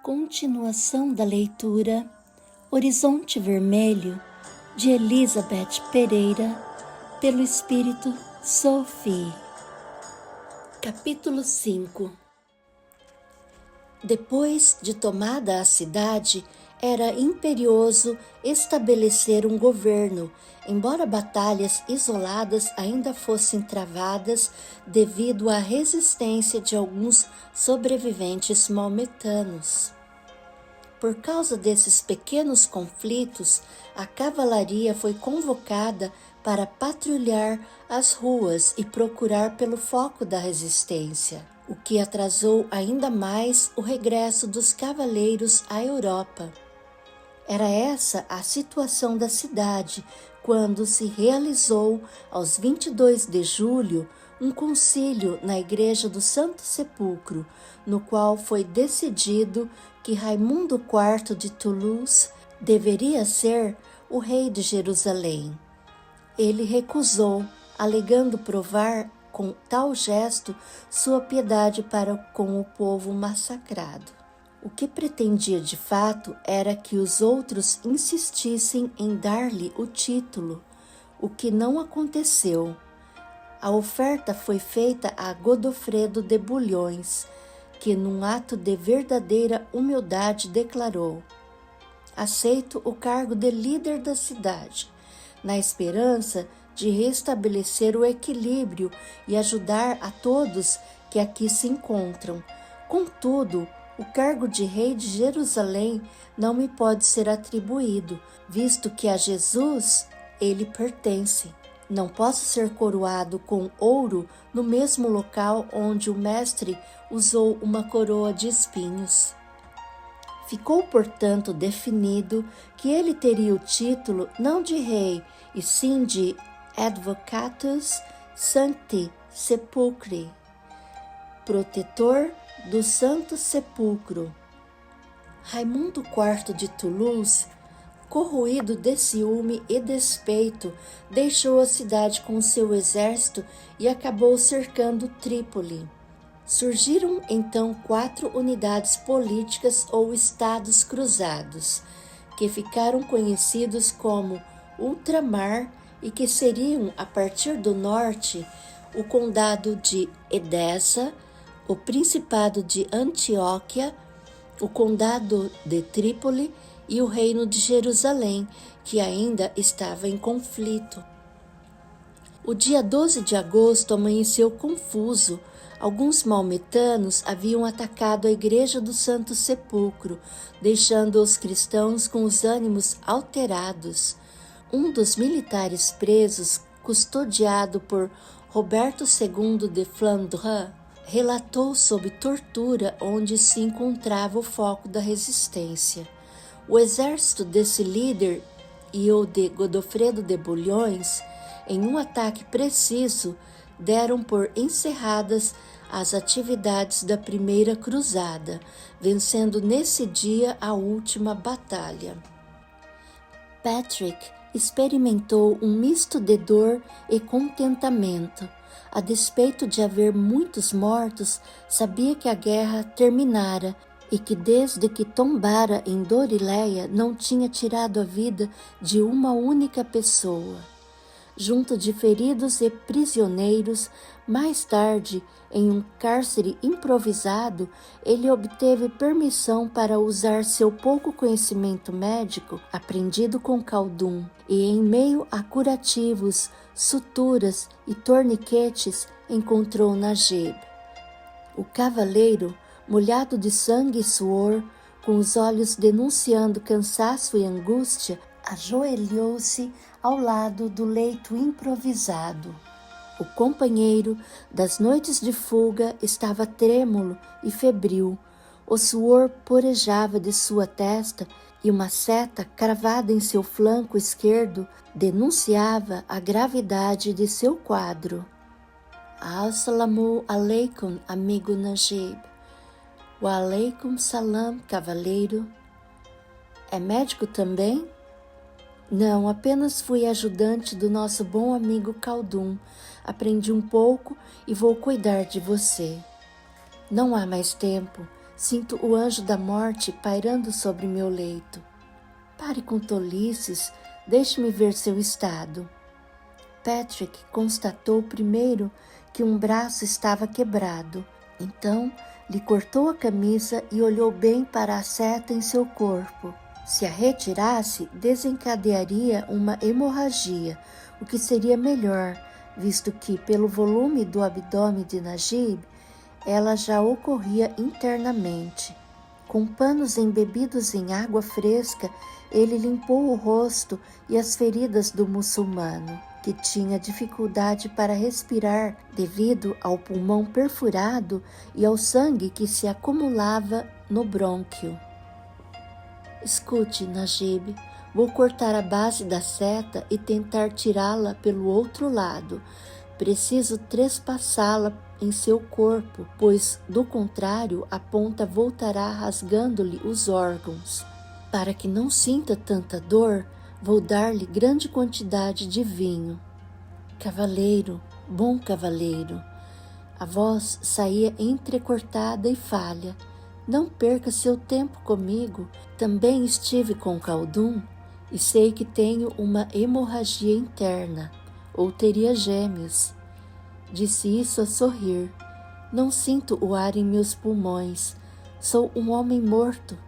Continuação da leitura Horizonte Vermelho, de Elizabeth Pereira, pelo Espírito Sophie. Capítulo 5. Depois de tomada a cidade, era imperioso estabelecer um governo, embora batalhas isoladas ainda fossem travadas devido à resistência de alguns sobreviventes maometanos. Por causa desses pequenos conflitos, a cavalaria foi convocada para patrulhar as ruas e procurar pelo foco da resistência, o que atrasou ainda mais o regresso dos cavaleiros à Europa. Era essa a situação da cidade quando se realizou, aos 22 de julho, um concílio na Igreja do Santo Sepulcro, no qual foi decidido que Raimundo IV de Toulouse deveria ser o rei de Jerusalém. Ele recusou, alegando provar com tal gesto sua piedade para com o povo massacrado. O que pretendia de fato era que os outros insistissem em dar-lhe o título, o que não aconteceu. A oferta foi feita a Godofredo de Bulhões, que num ato de verdadeira humildade declarou: aceito o cargo de líder da cidade, na esperança de restabelecer o equilíbrio e ajudar a todos que aqui se encontram. Contudo, o cargo de rei de Jerusalém não me pode ser atribuído, visto que a Jesus ele pertence. Não posso ser coroado com ouro no mesmo local onde o mestre usou uma coroa de espinhos. Ficou, portanto, definido que ele teria o título não de rei, e sim de Advocatus Sancti Sepulchri, protetor do Santo Sepulcro. Raimundo IV de Toulouse, corroído de ciúme e despeito, deixou a cidade com seu exército e acabou cercando Trípoli. Surgiram então 4 unidades políticas ou estados cruzados, que ficaram conhecidos como Ultramar e que seriam, a partir do norte, o Condado de Edessa, o Principado de Antioquia, o Condado de Trípoli e o Reino de Jerusalém, que ainda estava em conflito. O dia 12 de agosto amanheceu confuso. Alguns maometanos haviam atacado a Igreja do Santo Sepulcro, deixando os cristãos com os ânimos alterados. Um dos militares presos, custodiado por Roberto II de Flandres, relatou sob tortura onde se encontrava o foco da resistência. O exército desse líder e o de Godofredo de Bulhões, em um ataque preciso, deram por encerradas as atividades da primeira cruzada, vencendo nesse dia a última batalha. Patrick experimentou um misto de dor e contentamento. A despeito de haver muitos mortos, sabia que a guerra terminara e que desde que tombara em Dorileia não tinha tirado a vida de uma única pessoa. Junto de feridos e prisioneiros, mais tarde, em um cárcere improvisado, ele obteve permissão para usar seu pouco conhecimento médico, aprendido com Khaldun, e em meio a curativos, suturas e torniquetes, encontrou Najib. O cavaleiro, molhado de sangue e suor, com os olhos denunciando cansaço e angústia, ajoelhou-se ao lado do leito improvisado. O companheiro das noites de fuga estava trêmulo e febril. O suor porejava de sua testa e uma seta cravada em seu flanco esquerdo denunciava a gravidade de seu quadro. Assalamu alaikum, amigo Najib. Wa alaikum salam, cavaleiro. É médico também? Não, apenas fui ajudante do nosso bom amigo Khaldun. Aprendi um pouco e vou cuidar de você. Não há mais tempo. Sinto o anjo da morte pairando sobre meu leito. Pare com tolices, deixe-me ver seu estado. Patrick constatou primeiro que um braço estava quebrado. Então, lhe cortou a camisa e olhou bem para a seta em seu corpo. Se a retirasse, desencadearia uma hemorragia, o que seria melhor, visto que, pelo volume do abdômen de Najib, ela já ocorria internamente. Com panos embebidos em água fresca, ele limpou o rosto e as feridas do muçulmano, que tinha dificuldade para respirar devido ao pulmão perfurado e ao sangue que se acumulava no brônquio. Escute, Najib, vou cortar a base da seta e tentar tirá-la pelo outro lado. Preciso trespassá-la em seu corpo, pois, do contrário, a ponta voltará rasgando-lhe os órgãos. Para que não sinta tanta dor, vou dar-lhe grande quantidade de vinho. Cavaleiro, bom cavaleiro. A voz saía entrecortada e falha. Não perca seu tempo comigo. Também estive com Khaldun e sei que tenho uma hemorragia interna, ou teria gêmeos. Disse isso a sorrir. Não sinto o ar em meus pulmões. Sou um homem morto.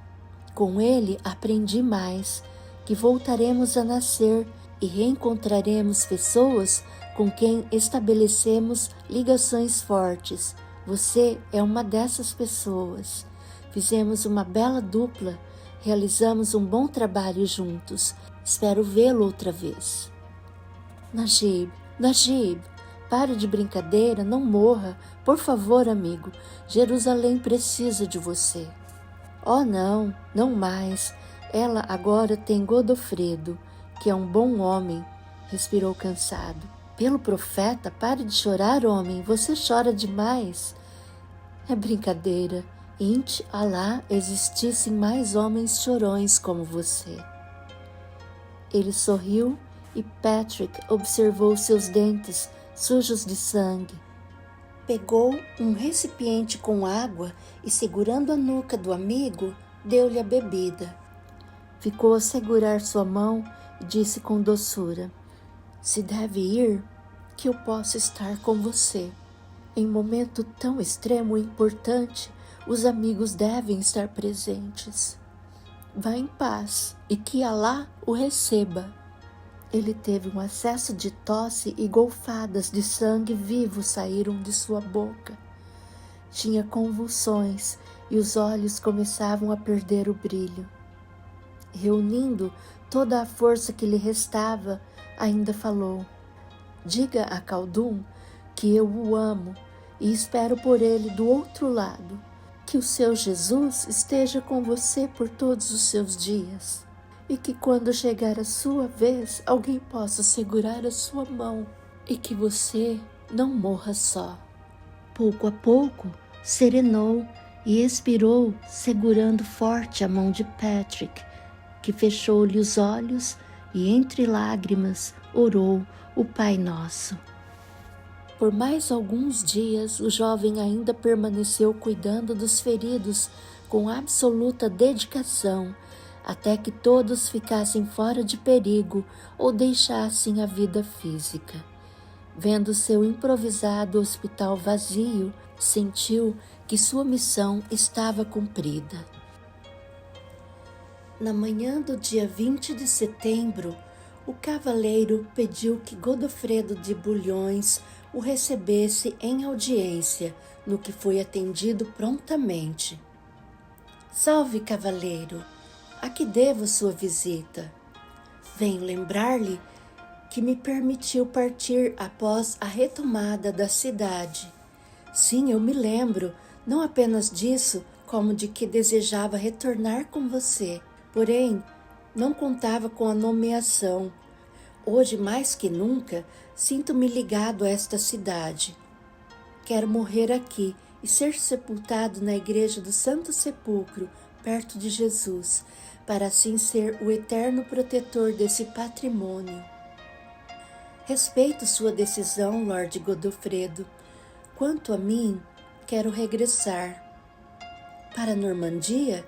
Com ele aprendi mais, que voltaremos a nascer e reencontraremos pessoas com quem estabelecemos ligações fortes. Você é uma dessas pessoas. Fizemos uma bela dupla, realizamos um bom trabalho juntos. Espero vê-lo outra vez. Najib, pare de brincadeira, não morra. Por favor, amigo, Jerusalém precisa de você. Oh, não, não mais. Ela agora tem Godofredo, que é um bom homem, respirou cansado. Pelo profeta, pare de chorar, homem, você chora demais. É brincadeira. Int Alá existissem mais homens chorões como você. Ele sorriu e Patrick observou seus dentes sujos de sangue. Pegou um recipiente com água e, segurando a nuca do amigo, deu-lhe a bebida. Ficou a segurar sua mão e disse com doçura: se deve ir, que eu possa estar com você. Em momento tão extremo e importante, os amigos devem estar presentes. Vá em paz e que Alá o receba. Ele teve um acesso de tosse e golfadas de sangue vivo saíram de sua boca. Tinha convulsões e os olhos começavam a perder o brilho. Reunindo toda a força que lhe restava, ainda falou: diga a Khaldun que eu o amo e espero por ele do outro lado. Que o seu Jesus esteja com você por todos os seus dias. E que quando chegar a sua vez, alguém possa segurar a sua mão. E que você não morra só. Pouco a pouco, serenou e expirou, segurando forte a mão de Patrick, que fechou-lhe os olhos e, entre lágrimas, orou o Pai Nosso. Por mais alguns dias, o jovem ainda permaneceu cuidando dos feridos com absoluta dedicação, até que todos ficassem fora de perigo ou deixassem a vida física. Vendo seu improvisado hospital vazio, sentiu que sua missão estava cumprida. Na manhã do dia 20 de setembro, o cavaleiro pediu que Godofredo de Bulhões o recebesse em audiência, no que foi atendido prontamente. Salve, cavaleiro! A que devo sua visita? Venho lembrar-lhe que me permitiu partir após a retomada da cidade. Sim, eu me lembro, não apenas disso, como de que desejava retornar com você. Porém, não contava com a nomeação. Hoje, mais que nunca, sinto-me ligado a esta cidade. Quero morrer aqui e ser sepultado na igreja do Santo Sepulcro, perto de Jesus, para assim ser o eterno protetor desse patrimônio. Respeito sua decisão, Lord Godofredo. Quanto a mim, quero regressar. Para a Normandia?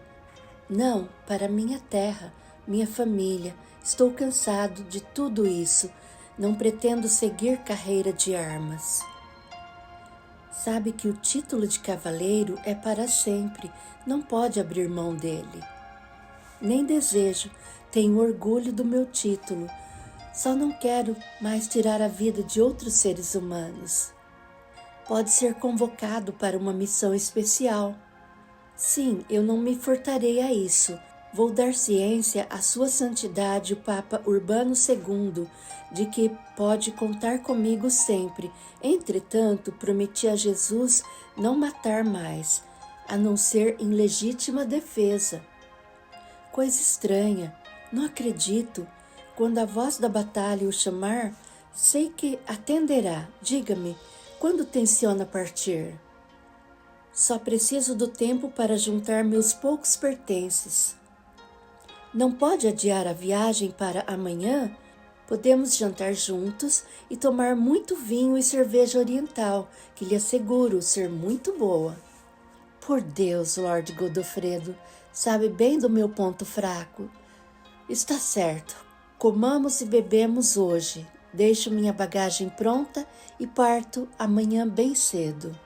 Não, para minha terra, minha família. Estou cansado de tudo isso. Não pretendo seguir carreira de armas. Sabe que o título de cavaleiro é para sempre, não pode abrir mão dele. Nem desejo, tenho orgulho do meu título. Só não quero mais tirar a vida de outros seres humanos. Pode ser convocado para uma missão especial. Sim, eu não me furtarei a isso. Vou dar ciência à sua santidade, o Papa Urbano II, de que pode contar comigo sempre. Entretanto, prometi a Jesus não matar mais, a não ser em legítima defesa. Coisa estranha, não acredito. Quando a voz da batalha o chamar, sei que atenderá. Diga-me, quando tenciona partir? Só preciso do tempo para juntar meus poucos pertences. Não pode adiar a viagem para amanhã? Podemos jantar juntos e tomar muito vinho e cerveja oriental, que lhe asseguro ser muito boa. Por Deus, Lord Godofredo, sabe bem do meu ponto fraco. Está certo, comamos e bebemos hoje. Deixo minha bagagem pronta e parto amanhã bem cedo.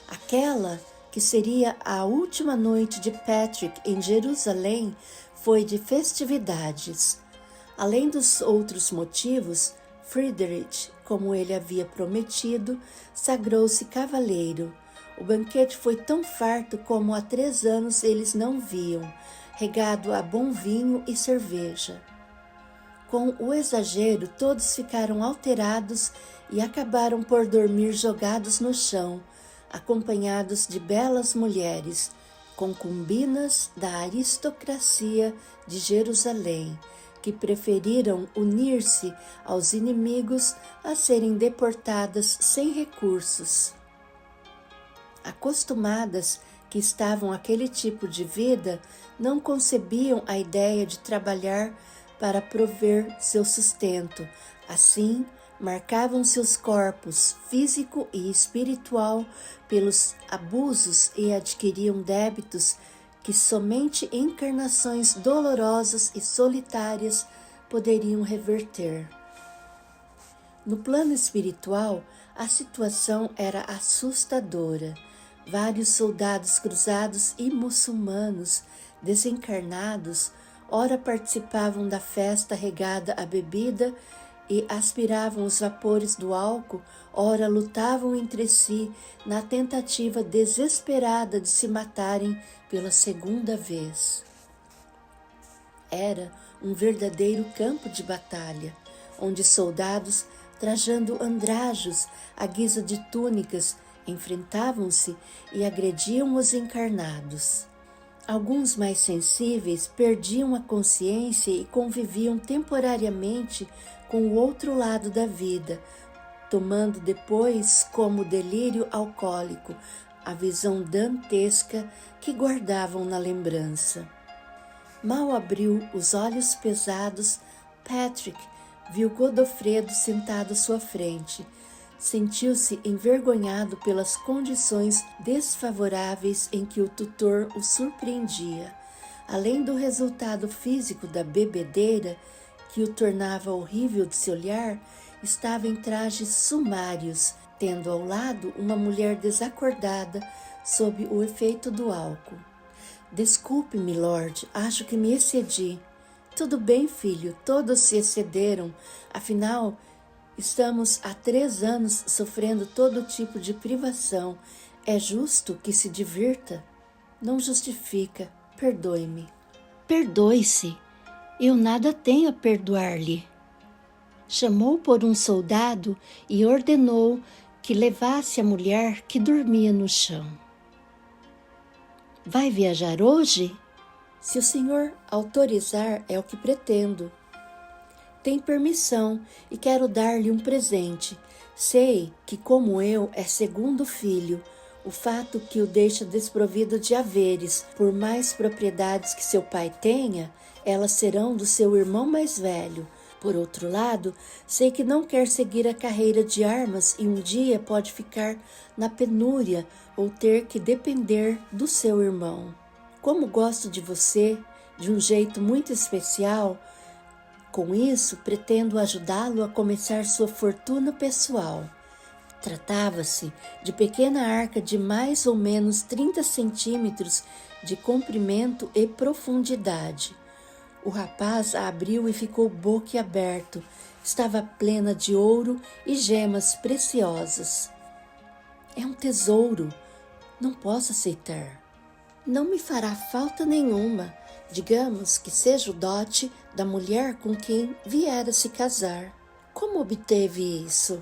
Aquela que seria a última noite de Patrick em Jerusalém foi de festividades. Além dos outros motivos, Friedrich, como ele havia prometido, sagrou-se cavaleiro. O banquete foi tão farto como há 3 anos eles não viam, regado a bom vinho e cerveja. Com o exagero, todos ficaram alterados e acabaram por dormir jogados no chão, acompanhados de belas mulheres, concubinas da aristocracia de Jerusalém, que preferiram unir-se aos inimigos a serem deportadas sem recursos. Acostumadas que estavam àquele tipo de vida, não concebiam a ideia de trabalhar para prover seu sustento. Assim, marcavam seus corpos, físico e espiritual, pelos abusos e adquiriam débitos que somente encarnações dolorosas e solitárias poderiam reverter. No plano espiritual, a situação era assustadora. Vários soldados cruzados e muçulmanos desencarnados ora participavam da festa regada à bebida e aspiravam os vapores do álcool, ora lutavam entre si na tentativa desesperada de se matarem pela segunda vez. Era um verdadeiro campo de batalha, onde soldados, trajando andrajos à guisa de túnicas, enfrentavam-se e agrediam os encarnados. Alguns mais sensíveis perdiam a consciência e conviviam temporariamente com o outro lado da vida, tomando depois como delírio alcoólico a visão dantesca que guardavam na lembrança. Mal abriu os olhos pesados, Patrick viu Godofredo sentado à sua frente. Sentiu-se envergonhado pelas condições desfavoráveis em que o tutor o surpreendia. Além do resultado físico da bebedeira, que o tornava horrível de se olhar, estava em trajes sumários, tendo ao lado uma mulher desacordada sob o efeito do álcool. Desculpe, milord, acho que me excedi. Tudo bem, filho, todos se excederam, afinal, estamos há 3 anos sofrendo todo tipo de privação. É justo que se divirta? Não justifica. Perdoe-me. Perdoe-se. Eu nada tenho a perdoar-lhe. Chamou por um soldado e ordenou que levasse a mulher que dormia no chão. Vai viajar hoje? Se o senhor autorizar, é o que pretendo. Tem permissão e quero dar-lhe um presente. Sei que, como eu, é segundo filho. O fato que o deixa desprovido de haveres, por mais propriedades que seu pai tenha, elas serão do seu irmão mais velho. Por outro lado, sei que não quer seguir a carreira de armas e um dia pode ficar na penúria ou ter que depender do seu irmão. Como gosto de você, de um jeito muito especial, com isso pretendo ajudá-lo a começar sua fortuna pessoal. Tratava-se de pequena arca de mais ou menos 30 centímetros de comprimento e profundidade. O rapaz a abriu e ficou boquiaberto. Estava plena de ouro e gemas preciosas. É um tesouro. Não posso aceitar. Não me fará falta nenhuma. Digamos que seja o dote da mulher com quem vier a se casar. Como obteve isso?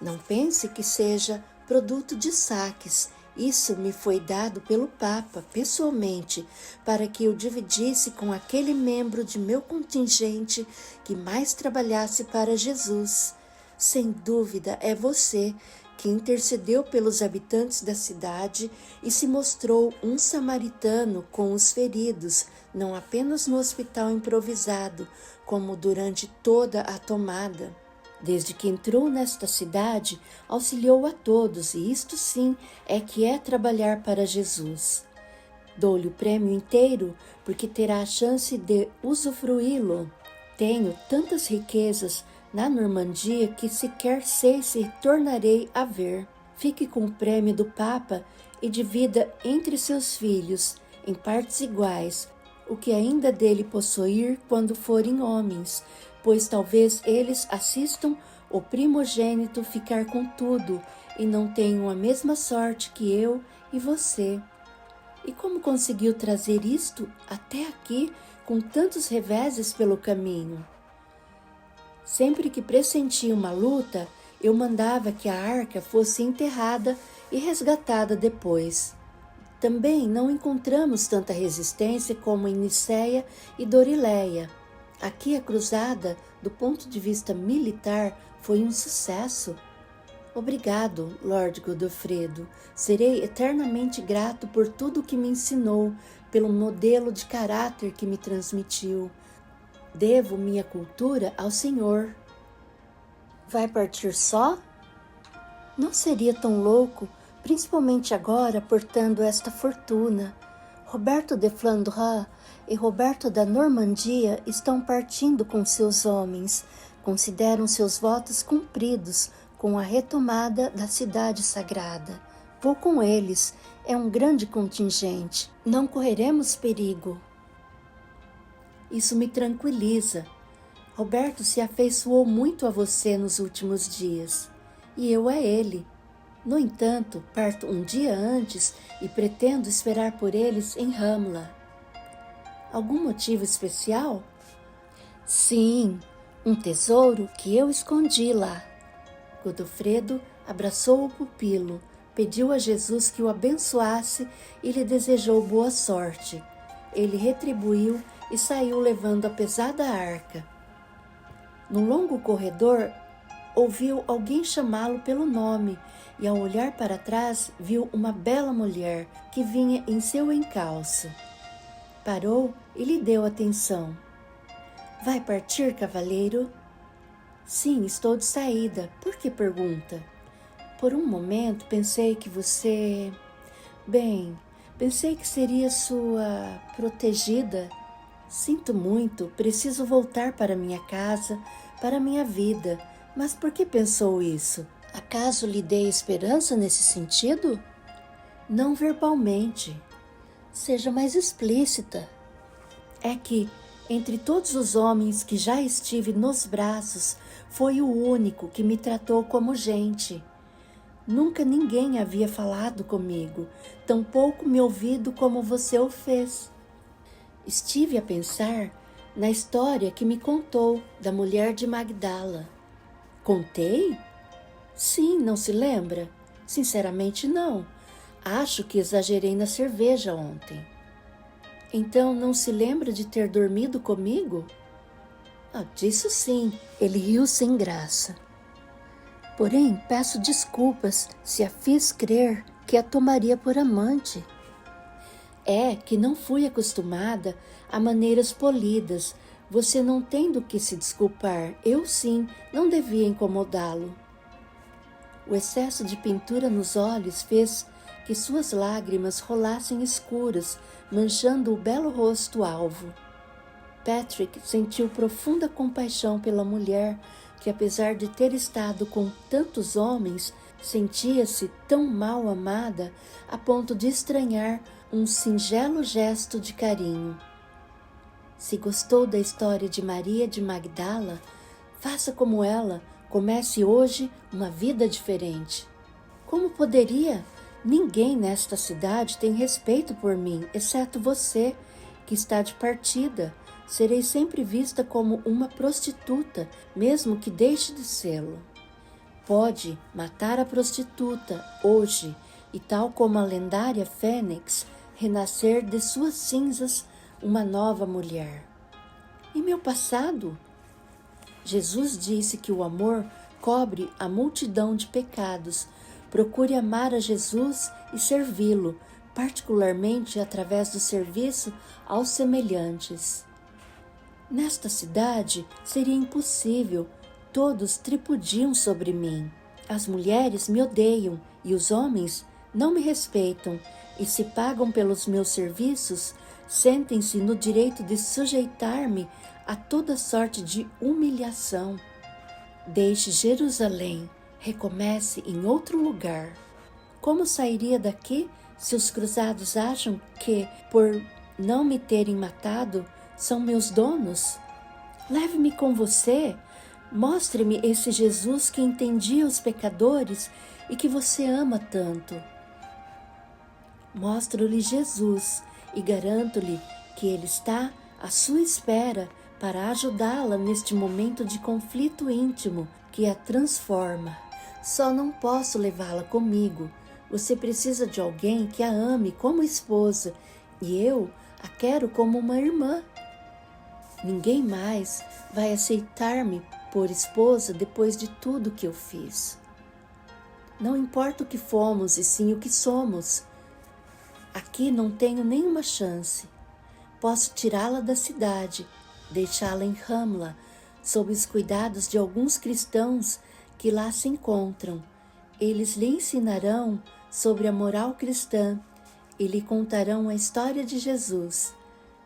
Não pense que seja produto de saques. Isso me foi dado pelo Papa, pessoalmente, para que eu dividisse com aquele membro de meu contingente que mais trabalhasse para Jesus. Sem dúvida, é você que intercedeu pelos habitantes da cidade e se mostrou um samaritano com os feridos, não apenas no hospital improvisado, como durante toda a tomada. Desde que entrou nesta cidade, auxiliou a todos, e isto sim é que é trabalhar para Jesus. Dou-lhe o prêmio inteiro, porque terá a chance de usufruí-lo. Tenho tantas riquezas na Normandia que sequer sei se tornarei a ver. Fique com o prêmio do Papa e divida entre seus filhos, em partes iguais, o que ainda dele possuir quando forem homens, pois talvez eles assistam o primogênito ficar com tudo e não tenham a mesma sorte que eu e você. E como conseguiu trazer isto até aqui com tantos reveses pelo caminho? Sempre que pressentia uma luta, eu mandava que a arca fosse enterrada e resgatada depois. Também não encontramos tanta resistência como em Nicéia e Dorileia. Aqui a cruzada, do ponto de vista militar, foi um sucesso. Obrigado, Lord Godofredo. Serei eternamente grato por tudo o que me ensinou, pelo modelo de caráter que me transmitiu. Devo minha cultura ao Senhor. Vai partir só? Não seria tão louco, principalmente agora portando esta fortuna. Roberto de Flandre e Roberto da Normandia estão partindo com seus homens. Consideram seus votos cumpridos com a retomada da cidade sagrada. Vou com eles, é um grande contingente. Não correremos perigo. Isso me tranquiliza. Roberto se afeiçoou muito a você nos últimos dias, e eu a ele. No entanto, parto um dia antes e pretendo esperar por eles em Ramla. Algum motivo especial? Sim, um tesouro que eu escondi lá. Godofredo abraçou o pupilo, pediu a Jesus que o abençoasse e lhe desejou boa sorte. Ele retribuiu e saiu levando a pesada arca. No longo corredor, ouviu alguém chamá-lo pelo nome e, ao olhar para trás, viu uma bela mulher que vinha em seu encalço. Parou e lhe deu atenção. Vai partir, cavalheiro? Sim, estou de saída. Por que pergunta? Por um momento pensei que você... pensei que seria sua protegida. Sinto muito, preciso voltar para minha casa, para minha vida. Mas por que pensou isso? Acaso lhe dei esperança nesse sentido? Não verbalmente. Seja mais explícita. É que, entre todos os homens que já estive nos braços, foi o único que me tratou como gente. Nunca ninguém havia falado comigo, tampouco me ouvido como você o fez. Estive a pensar na história que me contou da mulher de Magdala. Contei? Sim, não se lembra? Sinceramente, não. Acho que exagerei na cerveja ontem. Então, não se lembra de ter dormido comigo? Disso sim, ele riu sem graça. Porém, peço desculpas se a fiz crer que a tomaria por amante. É que não fui acostumada a maneiras polidas. Você não tem do que se desculpar. Eu sim, não devia incomodá-lo. O excesso de pintura nos olhos fez que suas lágrimas rolassem escuras, manchando o belo rosto alvo. Patrick sentiu profunda compaixão pela mulher que, apesar de ter estado com tantos homens, sentia-se tão mal amada a ponto de estranhar um singelo gesto de carinho. Se gostou da história de Maria de Magdala, faça como ela, comece hoje uma vida diferente. Como poderia? Ninguém nesta cidade tem respeito por mim, exceto você, que está de partida. Serei sempre vista como uma prostituta, mesmo que deixe de sê-lo. Pode matar a prostituta hoje e, tal como a lendária Fênix, renascer de suas cinzas uma nova mulher. E meu passado? Jesus disse que o amor cobre a multidão de pecados. Procure amar a Jesus e servi-lo, particularmente através do serviço aos semelhantes. Nesta cidade seria impossível, todos tripudiam sobre mim. As mulheres me odeiam e os homens não me respeitam, e se pagam pelos meus serviços, sentem-se no direito de sujeitar-me a toda sorte de humilhação. Deixe Jerusalém, recomece em outro lugar. Como sairia daqui se os cruzados acham que, por não me terem matado, são meus donos? Leve-me com você, mostre-me esse Jesus que entendia os pecadores e que você ama tanto. Mostro-lhe Jesus e garanto-lhe que ele está à sua espera para ajudá-la neste momento de conflito íntimo que a transforma. Só não posso levá-la comigo. Você precisa de alguém que a ame como esposa e eu a quero como uma irmã. Ninguém mais vai aceitar-me por esposa depois de tudo que eu fiz. Não importa o que fomos e sim o que somos. Aqui não tenho nenhuma chance. Posso tirá-la da cidade, deixá-la em Ramla, sob os cuidados de alguns cristãos que lá se encontram. Eles lhe ensinarão sobre a moral cristã e lhe contarão a história de Jesus.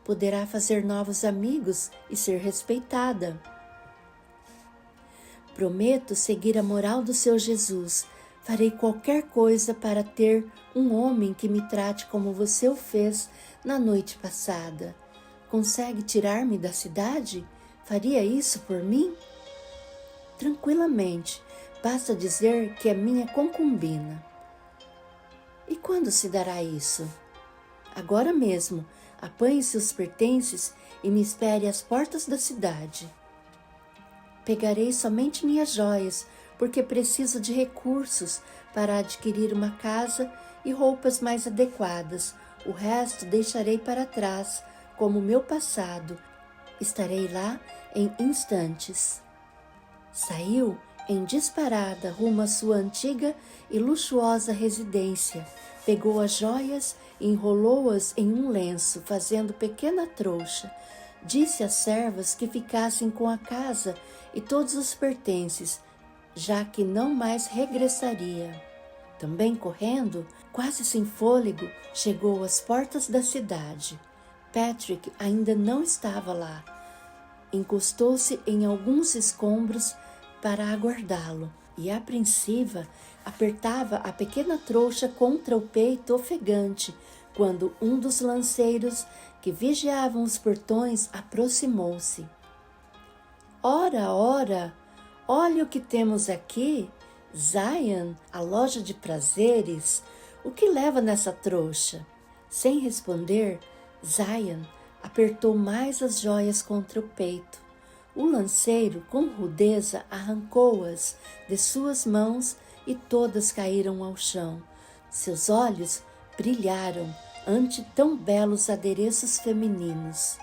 Poderá fazer novos amigos e ser respeitada. Prometo seguir a moral do seu Jesus. Farei qualquer coisa para ter um homem que me trate como você o fez na noite passada. Consegue tirar-me da cidade? Faria isso por mim? Tranquilamente, basta dizer que é minha concubina. E quando se dará isso? Agora mesmo. Apanhe seus pertences e me espere às portas da cidade. Pegarei somente minhas joias, porque preciso de recursos para adquirir uma casa e roupas mais adequadas. O resto deixarei para trás, como meu passado. Estarei lá em instantes. Saiu em disparada rumo à sua antiga e luxuosa residência. Pegou as joias e enrolou-as em um lenço, fazendo pequena trouxa. Disse às servas que ficassem com a casa e todos os pertences, já que não mais regressaria. Também correndo, quase sem fôlego, chegou às portas da cidade. Patrick ainda não estava lá. Encostou-se em alguns escombros para aguardá-lo e, apreensiva, apertava a pequena trouxa contra o peito ofegante quando um dos lanceiros que vigiavam os portões aproximou-se. Ora, ora, olha o que temos aqui, Zion, a loja de prazeres, o que leva nessa trouxa? Sem responder, Zion apertou mais as joias contra o peito. O lanceiro, com rudeza, arrancou-as de suas mãos e todas caíram ao chão. Seus olhos brilharam ante tão belos adereços femininos.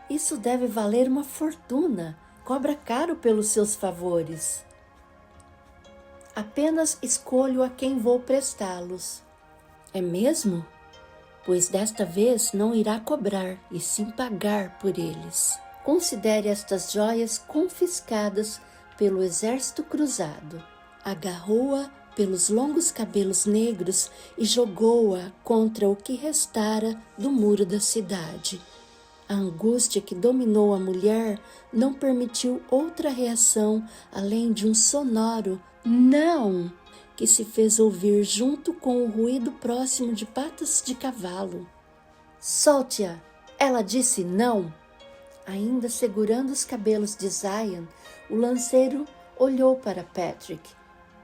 Isso deve valer uma fortuna, cobra caro pelos seus favores. Apenas escolho a quem vou prestá-los. É mesmo? Pois desta vez não irá cobrar, e sim pagar por eles. considere estas joias confiscadas pelo exército cruzado. Agarrou-a pelos longos cabelos negros e jogou-a contra o que restara do muro da cidade. A angústia que dominou a mulher não permitiu outra reação além de um sonoro "não", que se fez ouvir junto com o ruído próximo de patas de cavalo. "Solte-a!" Ela disse não. Ainda segurando os cabelos de Zion, o lanceiro olhou para Patrick,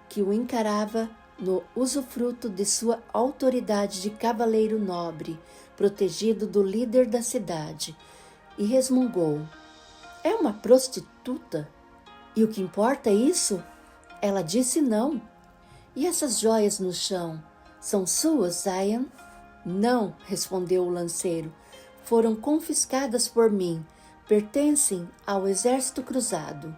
que o encarava no usufruto de sua autoridade de cavaleiro nobre, protegido do líder da cidade, e resmungou: "É uma prostituta? E o que importa é isso? Ela disse não. E essas joias no chão, são suas, Zion?" "Não", respondeu o lanceiro, "foram confiscadas por mim, pertencem ao exército cruzado."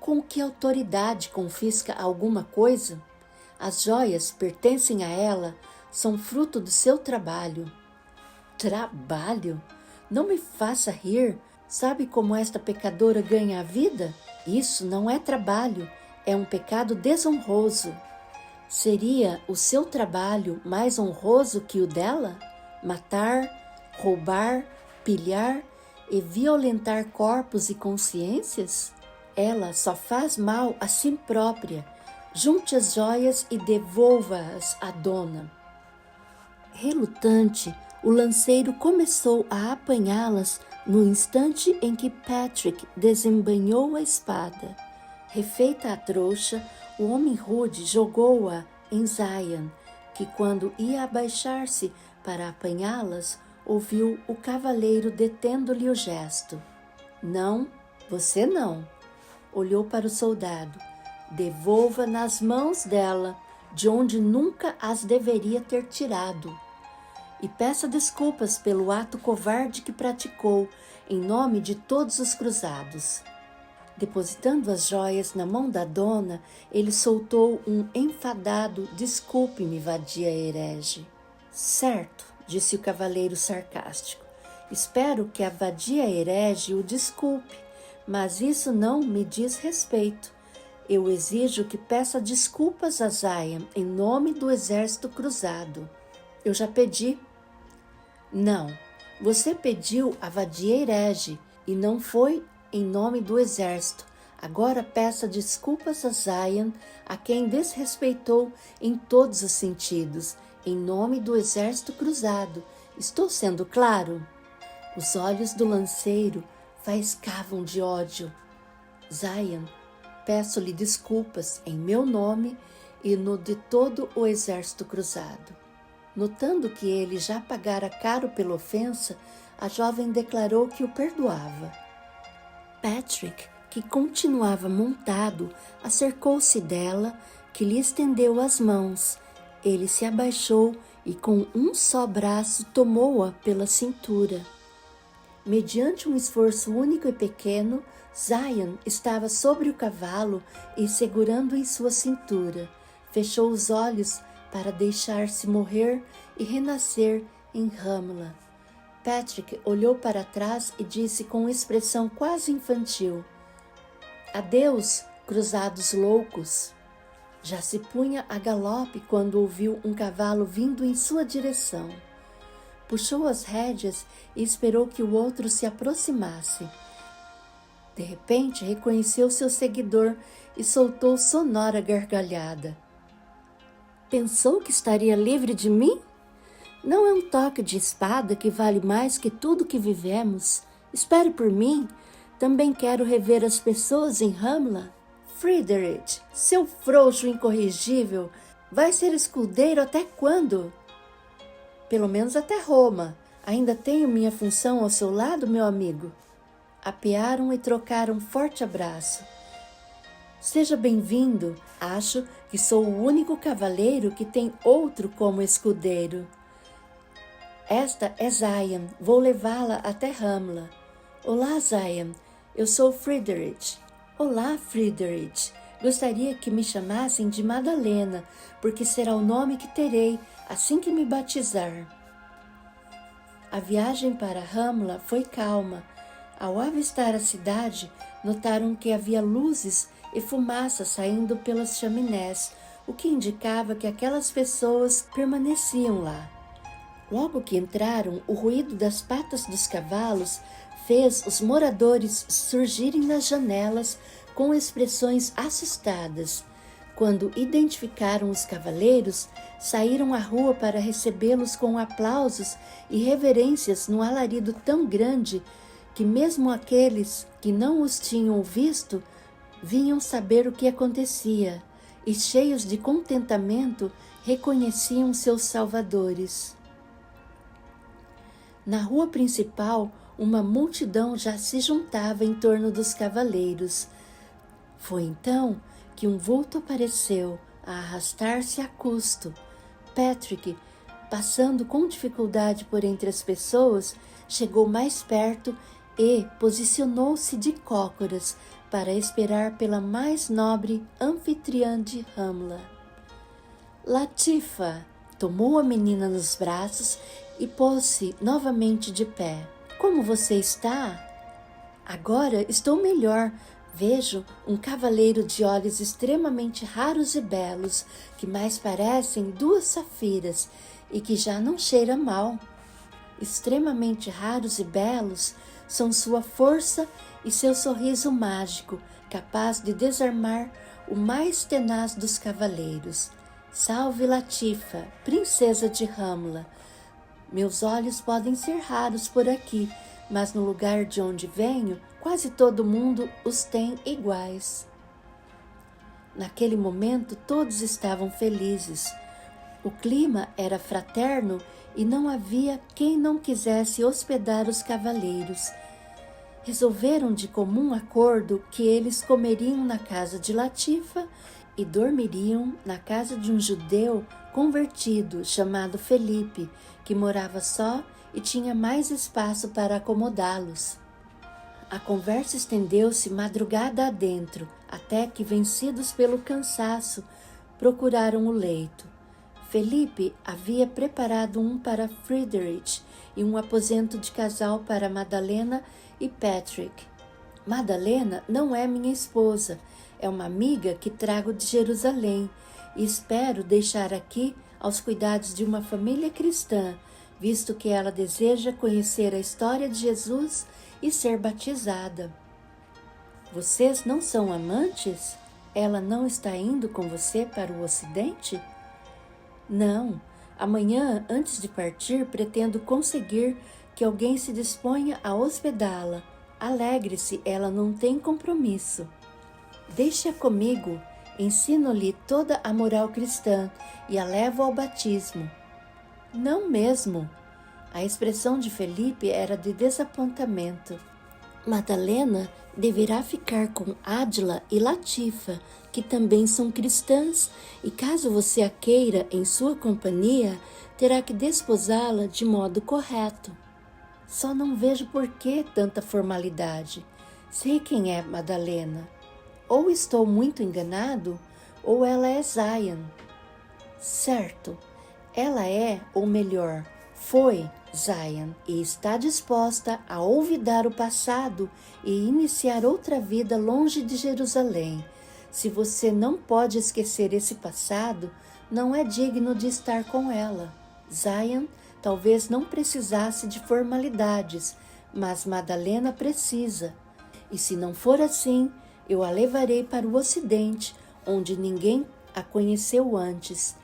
"Com que autoridade confisca alguma coisa? As joias pertencem a ela, são fruto do seu trabalho." "Trabalho? Não me faça rir. Sabe como esta pecadora ganha a vida? Isso não é trabalho, é um pecado desonroso." "Seria o seu trabalho mais honroso que o dela? Matar, roubar, pilhar e violentar corpos e consciências? Ela só faz mal a si própria. Junte as joias e devolva-as à dona." Relutante, o lanceiro começou a apanhá-las no instante em que Patrick desembainhou a espada. Refeita a trouxa, o homem rude jogou-a em Zion, que quando ia abaixar-se para apanhá-las, ouviu o cavaleiro detendo-lhe o gesto. "Não, você não." Olhou para o soldado. "Devolva nas mãos dela, de onde nunca as deveria ter tirado. E peça desculpas pelo ato covarde que praticou, em nome de todos os cruzados." Depositando as joias na mão da dona, ele soltou um enfadado "Desculpe-me, vadia herege." "Certo", disse o cavaleiro sarcástico. "Espero que a vadia herege o desculpe, mas isso não me diz respeito. Eu exijo que peça desculpas a Zion em nome do exército cruzado." "Eu já pedi." "Não, você pediu a vadia herege e não foi em nome do exército. Agora peça desculpas a Zion, a quem desrespeitou em todos os sentidos, em nome do exército cruzado. Estou sendo claro?" Os olhos do lanceiro faiscavam de ódio. "Zion, peço-lhe desculpas em meu nome e no de todo o exército cruzado." Notando que ele já pagara caro pela ofensa, a jovem declarou que o perdoava. Patrick, que continuava montado, acercou-se dela, que lhe estendeu as mãos. Ele se abaixou e com um só braço tomou-a pela cintura. Mediante um esforço único e pequeno, Zion estava sobre o cavalo e segurando em sua cintura. Fechou os olhos para deixar-se morrer e renascer em Ramla. Patrick olhou para trás e disse com expressão quase infantil: "Adeus, cruzados loucos." Já se punha a galope quando ouviu um cavalo vindo em sua direção. Puxou as rédeas e esperou que o outro se aproximasse. De repente, reconheceu seu seguidor e soltou sonora gargalhada. "Pensou que estaria livre de mim? Não é um toque de espada que vale mais que tudo que vivemos. Espere por mim. Também quero rever as pessoas em Ramla." "Friedrich, seu frouxo incorrigível, vai ser escudeiro até quando?" "Pelo menos até Roma. Ainda tenho minha função ao seu lado, meu amigo." Apearam e trocaram um forte abraço. "Seja bem-vindo. Acho que sou o único cavaleiro que tem outro como escudeiro." "Esta é Zion. Vou levá-la até Ramla." "Olá, Zion. Eu sou Friedrich." "Olá, Friedrich. Gostaria que me chamassem de Madalena, porque será o nome que terei assim que me batizar." A viagem para Ramla foi calma. Ao avistar a cidade, notaram que havia luzes e fumaça saindo pelas chaminés, o que indicava que aquelas pessoas permaneciam lá. Logo que entraram, o ruído das patas dos cavalos fez os moradores surgirem nas janelas com expressões assustadas. Quando identificaram os cavaleiros, saíram à rua para recebê-los com aplausos e reverências num alarido tão grande que mesmo aqueles que não os tinham visto vinham saber o que acontecia e, cheios de contentamento, reconheciam seus salvadores. Na rua principal, uma multidão já se juntava em torno dos cavaleiros. Foi então que um vulto apareceu, a arrastar-se a custo. Patrick, passando com dificuldade por entre as pessoas, chegou mais perto e posicionou-se de cócoras para esperar pela mais nobre anfitriã de Ramla. Latifa tomou a menina nos braços e pôs-se novamente de pé. Como você está? Agora estou melhor. Vejo um cavaleiro de olhos extremamente raros e belos, que mais parecem duas safiras e que já não cheira mal. Extremamente raros e belos são sua força e seu sorriso mágico, capaz de desarmar o mais tenaz dos cavaleiros. Salve Latifa, princesa de Ramla. Meus olhos podem ser raros por aqui, mas no lugar de onde venho, quase todo mundo os tem iguais. Naquele momento, todos estavam felizes. O clima era fraterno e não havia quem não quisesse hospedar os cavaleiros. Resolveram de comum acordo que eles comeriam na casa de Latifa e dormiriam na casa de um judeu convertido chamado Felipe, que morava só e tinha mais espaço para acomodá-los. A conversa estendeu-se madrugada adentro, até que, vencidos pelo cansaço, procuraram o leito. Felipe havia preparado um para Friedrich e um aposento de casal para Madalena e Patrick. Madalena não é minha esposa, é uma amiga que trago de Jerusalém e espero deixar aqui aos cuidados de uma família cristã, visto que ela deseja conhecer a história de Jesus e ser batizada. Vocês não são amantes? Ela não está indo com você para o Ocidente? Não. Amanhã, antes de partir, pretendo conseguir que alguém se disponha a hospedá-la. Alegre-se, ela não tem compromisso. Deixe-a comigo, ensino-lhe toda a moral cristã e a levo ao batismo. Não mesmo. A expressão de Felipe era de desapontamento. Madalena deverá ficar com Adila e Latifa, que também são cristãs, e caso você a queira em sua companhia, terá que desposá-la de modo correto. Só não vejo por que tanta formalidade. Sei quem é Madalena. Ou estou muito enganado, ou ela é Zion. Certo, ela é, ou melhor, foi Zion e está disposta a olvidar o passado e iniciar outra vida longe de Jerusalém. Se você não pode esquecer esse passado, não é digno de estar com ela. Zion talvez não precisasse de formalidades, mas Madalena precisa. E se não for assim, eu a levarei para o Ocidente, onde ninguém a conheceu antes.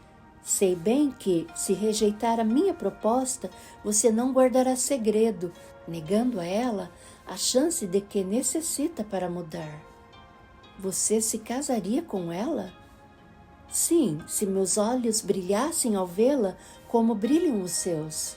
Sei bem que, se rejeitar a minha proposta, você não guardará segredo, negando a ela a chance de que necessita para mudar. Você se casaria com ela? Sim, se meus olhos brilhassem ao vê-la como brilham os seus.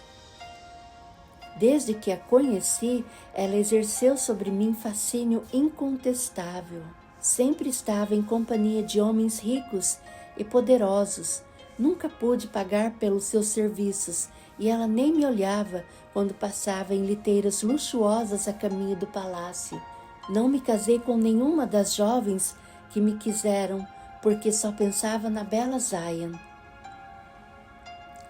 Desde que a conheci, ela exerceu sobre mim fascínio incontestável. Sempre estava em companhia de homens ricos e poderosos. Nunca pude pagar pelos seus serviços e ela nem me olhava quando passava em liteiras luxuosas a caminho do palácio. Não me casei com nenhuma das jovens que me quiseram, porque só pensava na bela Zion.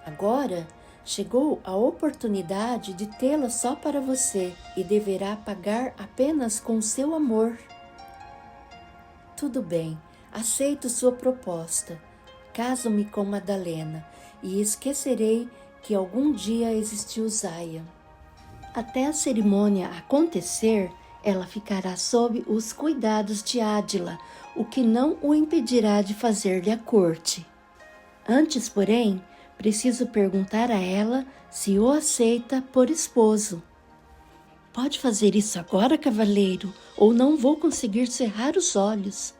Agora, Chegou a oportunidade de tê-la só para você e deverá pagar apenas com seu amor. Tudo bem, aceito sua proposta. Caso-me com Madalena e esquecerei que algum dia existiu Zion. Até a cerimônia acontecer, ela ficará sob os cuidados de Ádila, o que não o impedirá de fazer-lhe a corte. Antes, porém, preciso perguntar a ela se o aceita por esposo. Pode fazer isso agora, cavaleiro, ou não vou conseguir cerrar os olhos.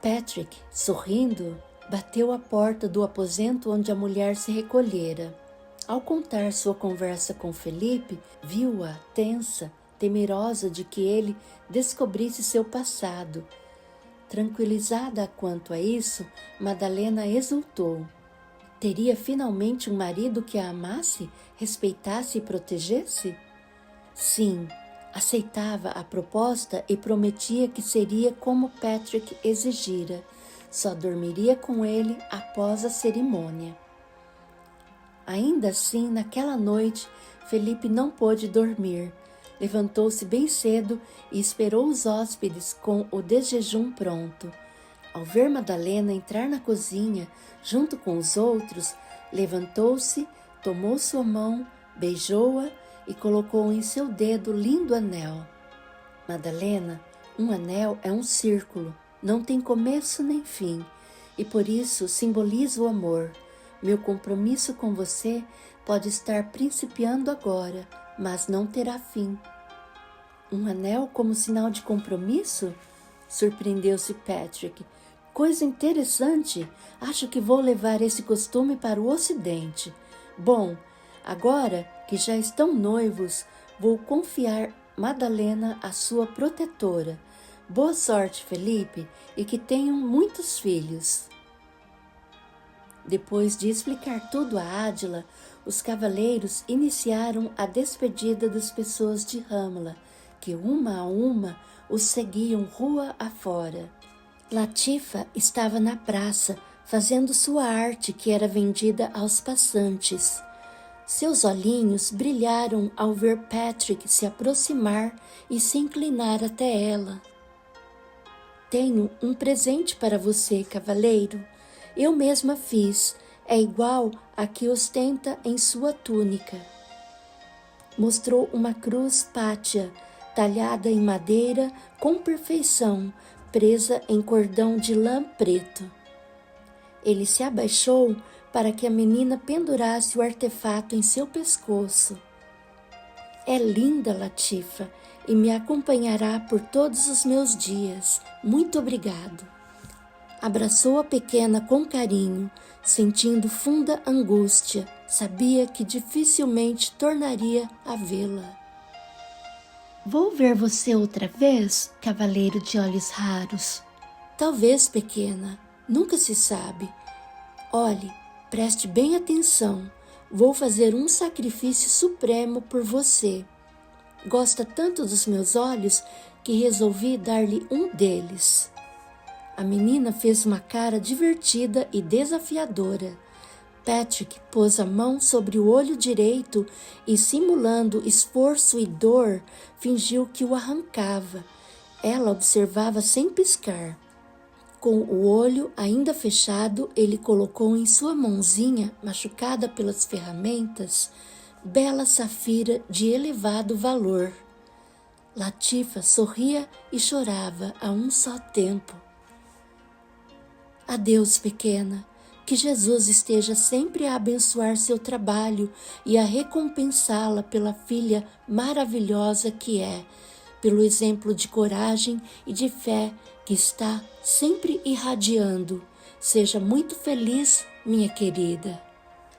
Patrick, sorrindo, bateu à porta do aposento onde a mulher se recolhera. Ao contar sua conversa com Felipe, viu-a tensa, temerosa de que ele descobrisse seu passado. Tranquilizada quanto a isso, Madalena exultou. Teria finalmente um marido que a amasse, respeitasse e protegesse? Sim, aceitava a proposta e prometia que seria como Patrick exigira. Só dormiria com ele após a cerimônia. Ainda assim, naquela noite, Felipe não pôde dormir. Levantou-se bem cedo e esperou os hóspedes com o desjejum pronto. Ao ver Madalena entrar na cozinha, junto com os outros, levantou-se, tomou sua mão, beijou-a e colocou em seu dedo lindo anel. Madalena, um anel é um círculo, não tem começo nem fim, e por isso simboliza o amor. Meu compromisso com você pode estar principiando agora, mas não terá fim. Um anel como sinal de compromisso? Surpreendeu-se Patrick. Coisa interessante. Acho que vou levar esse costume para o Ocidente. Bom, agora que já estão noivos, vou confiar Madalena à sua protetora. Boa sorte, Felipe, e que tenham muitos filhos. Depois de explicar tudo a Ádila, os cavaleiros iniciaram a despedida das pessoas de Ramla, que uma a uma os seguiam rua afora. Latifa estava na praça, fazendo sua arte que era vendida aos passantes. Seus olhinhos brilharam ao ver Patrick se aproximar e se inclinar até ela. Tenho um presente para você, cavaleiro. Eu mesma fiz, é igual a que ostenta em sua túnica. Mostrou uma cruz pátia, talhada em madeira com perfeição, presa em cordão de lã preto. Ele se abaixou para que a menina pendurasse o artefato em seu pescoço. É linda, Latifa, e me acompanhará por todos os meus dias. Muito obrigado. Abraçou a pequena com carinho, sentindo funda angústia. Sabia que dificilmente tornaria a vê-la. Vou ver você outra vez, cavaleiro de olhos raros. Talvez, pequena, nunca se sabe. Olhe, preste bem atenção. Vou fazer um sacrifício supremo por você. Gosta tanto dos meus olhos que resolvi dar-lhe um deles. A menina fez uma cara divertida e desafiadora. Patrick pôs a mão sobre o olho direito e, simulando esforço e dor, fingiu que o arrancava. Ela observava sem piscar. Com o olho ainda fechado, ele colocou em sua mãozinha, machucada pelas ferramentas, bela safira de elevado valor. Latifa sorria e chorava a um só tempo. Adeus, pequena. Que Jesus esteja sempre a abençoar seu trabalho e a recompensá-la pela filha maravilhosa que é, pelo exemplo de coragem e de fé que está sempre irradiando. Seja muito feliz, minha querida.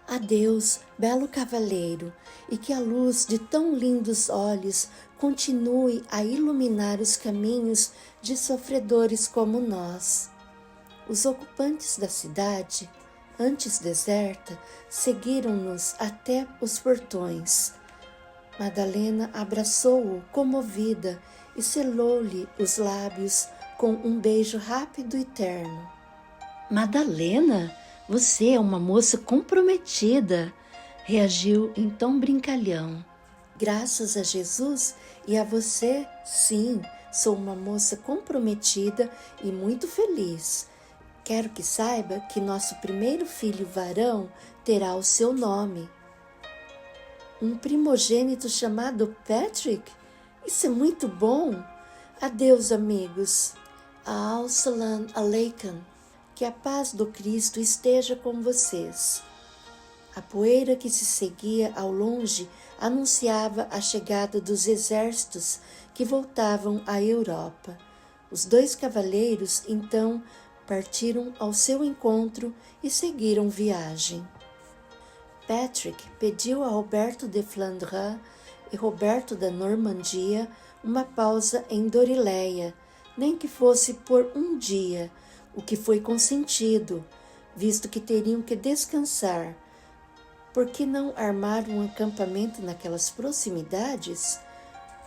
Adeus, belo cavaleiro, e que a luz de tão lindos olhos continue a iluminar os caminhos de sofredores como nós. Os ocupantes da cidade, antes deserta, seguiram-nos até os portões. Madalena abraçou-o comovida e selou-lhe os lábios com um beijo rápido e terno. Madalena, você é uma moça comprometida. reagiu em tom brincalhão. Graças a Jesus e a você, sim, sou uma moça comprometida e muito feliz. Quero que saiba que nosso primeiro filho varão terá o seu nome. Um primogênito chamado Patrick? Isso é muito bom! Adeus, amigos. Assalamu alaikum. Que a paz do Cristo esteja com vocês. A poeira que se seguia ao longe anunciava a chegada dos exércitos que voltavam à Europa. Os dois cavaleiros, então, partiram ao seu encontro e seguiram viagem. Patrick pediu a Roberto de Flandres e Roberto da Normandia uma pausa em Dorileia, nem que fosse por um dia, o que foi consentido, visto que teriam que descansar. Por que não armar um acampamento naquelas proximidades?